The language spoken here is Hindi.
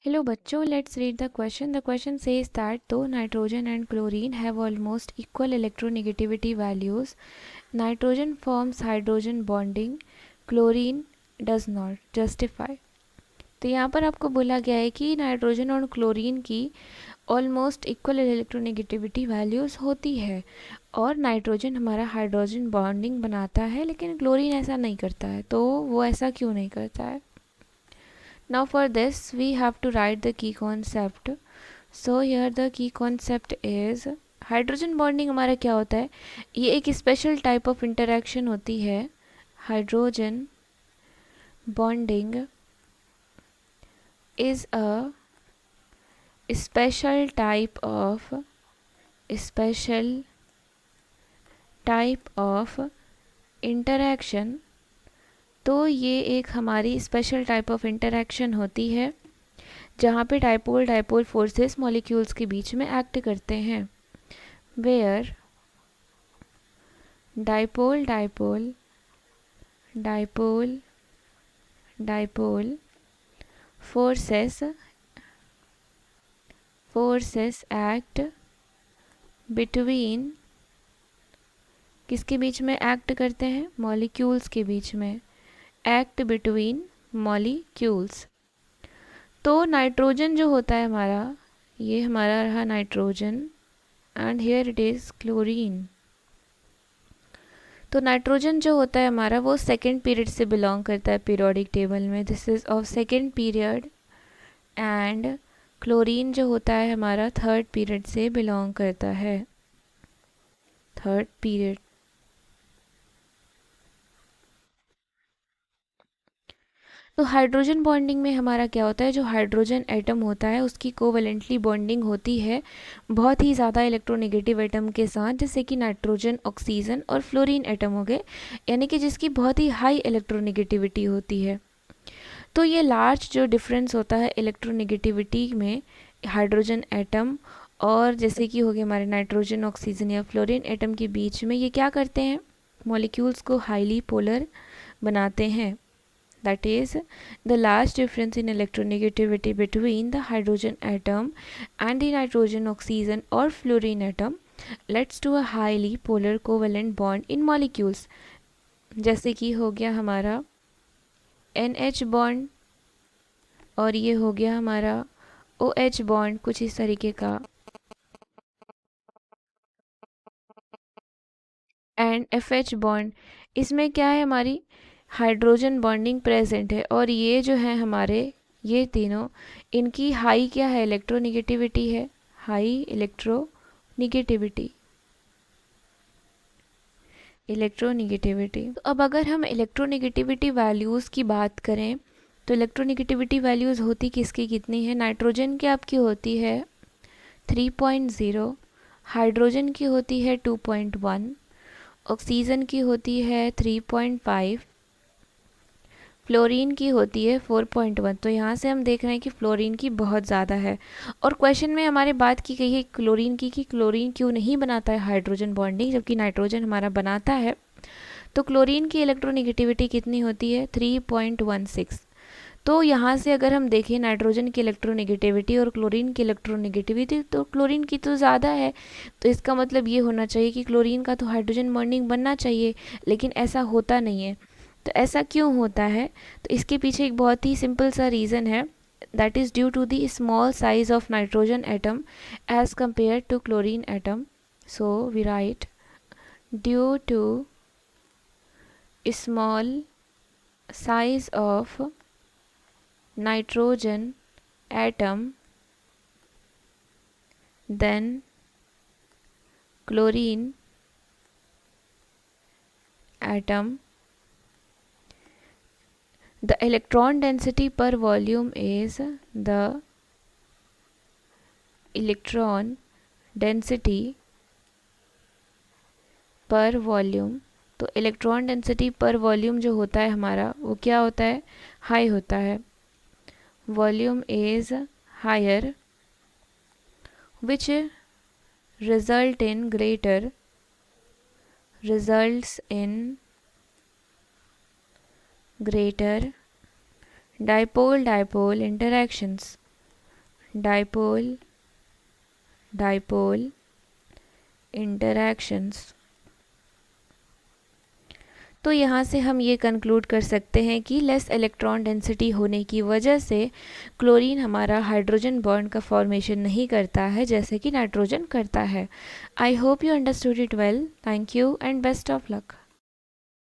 Hello बच्चों, let's read the question. The question says that though nitrogen and chlorine have almost equal electronegativity values, nitrogen forms hydrogen bonding, chlorine does not. Justify. तो यहाँ पर आपको बोला गया है कि नाइट्रोजन और क्लोरीन की ऑलमोस्ट इक्वल इलेक्ट्रोनेगेटिविटी वैल्यूज़ होती है और नाइट्रोजन हमारा हाइड्रोजन बॉन्डिंग बनाता है लेकिन क्लोरीन ऐसा नहीं करता है, तो वो ऐसा क्यों नहीं करता है. Now for this we have to write the key concept. So here the key concept is hydrogen bonding हमारा क्या होता है. ये एक स्पेशल टाइप ऑफ इंटरेक्शन होती है. Hydrogen bonding is a special type of interaction. तो ये एक हमारी स्पेशल टाइप ऑफ इंटरेक्शन होती है जहाँ पे डाइपोल फोर्सेस मॉलिक्यूल्स के बीच में एक्ट करते हैं. Where dipole forces act between, किसके बीच में एक्ट करते हैं, मॉलिक्यूल्स के बीच में. Act between molecules. तो नाइट्रोजन जो होता है हमारा, ये हमारा रहा nitrogen and here it is chlorine. तो नाइट्रोजन जो होता है हमारा वो सेकेंड पीरियड से बिलोंग करता है पीरियोडिक टेबल में. This is of second period. And chlorine जो होता है हमारा थर्ड पीरियड से बिलोंग करता है. Third period. तो हाइड्रोजन बॉन्डिंग में हमारा क्या होता है, जो हाइड्रोजन एटम होता है उसकी कोवेलेंटली बॉन्डिंग होती है बहुत ही ज़्यादा इलेक्ट्रोनेगेटिव एटम के साथ, जैसे कि नाइट्रोजन, ऑक्सीजन और फ्लोरीन एटम हो गए, यानी कि जिसकी बहुत ही हाई इलेक्ट्रोनेगेटिविटी होती है. तो ये लार्ज जो डिफरेंस होता है इलेक्ट्रोनेगेटिविटी में हाइड्रोजन एटम और जैसे कि हो गए हमारे नाइट्रोजन, ऑक्सीजन या फ्लोरीन एटम के बीच में, ये क्या करते हैं, मॉलिक्यूल्स को हाईली पोलर बनाते हैं. That is the large difference in electronegativity between the hydrogen atom and the nitrogen, oxygen or fluorine atom leads to a highly polar covalent bond in molecules. जैसे कि हो गया हमारा NH बॉन्ड और ये हो गया हमारा OH बॉन्ड, कुछ इस तरीके का. एंड FH बॉन्ड, इसमें क्या है, हमारी हाइड्रोजन बॉन्डिंग प्रेजेंट है और ये जो है हमारे, ये तीनों, इनकी हाई क्या है, इलेक्ट्रोनिगेटिविटी है. High electronegativity. तो अब अगर हम इलेक्ट्रोनिगेटिविटी वैल्यूज़ की बात करें तो इलेक्ट्रोनिगेटिविटी वैल्यूज़ होती किसकी कितनी है, नाइट्रोजन की आपकी होती है 3.0, हाइड्रोजन की होती है 2.1, ऑक्सीजन की होती है 3.5, फ्लोरीन की होती है 4.1. तो यहाँ से हम देख रहे हैं कि फ्लोरीन की बहुत ज़्यादा है. और क्वेश्चन में हमारे बात की गई है क्लोरीन की, कि क्लोरीन क्यों नहीं बनाता है हाइड्रोजन बॉन्डिंग जबकि नाइट्रोजन हमारा बनाता है. तो क्लोरीन की इलेक्ट्रोनेगेटिविटी कितनी होती है, 3.16. तो यहाँ से अगर हम देखें नाइट्रोजन की इलेक्ट्रोनेगेटिविटी और क्लोरीन की इलेक्ट्रोनेगेटिविटी, तो क्लोरीन की तो ज़्यादा है. तो इसका मतलब ये होना चाहिए कि क्लोरीन का तो हाइड्रोजन बॉन्डिंग बनना चाहिए, लेकिन ऐसा होता नहीं है. तो ऐसा क्यों होता है, तो इसके पीछे एक बहुत ही सिंपल सा रीज़न है. That is due to the small size of nitrogen atom as compare to chlorine atom. So we write due to small size of nitrogen atom then chlorine atom, the electron density per volume is the electron density per volume. तो इलेक्ट्रॉन डेंसिटी पर वॉल्यूम जो होता है हमारा वो क्या होता है, हाई होता है. Volume is higher which results in greater dipole-dipole interactions. Dipole dipole interactions. तो यहाँ से हम ये कंक्लूड कर सकते हैं कि लेस इलेक्ट्रॉन डेंसिटी होने की वजह से क्लोरीन हमारा हाइड्रोजन बॉन्ड का फॉर्मेशन नहीं करता है जैसे कि नाइट्रोजन करता है। I hope you understood it well. Thank you and best of luck.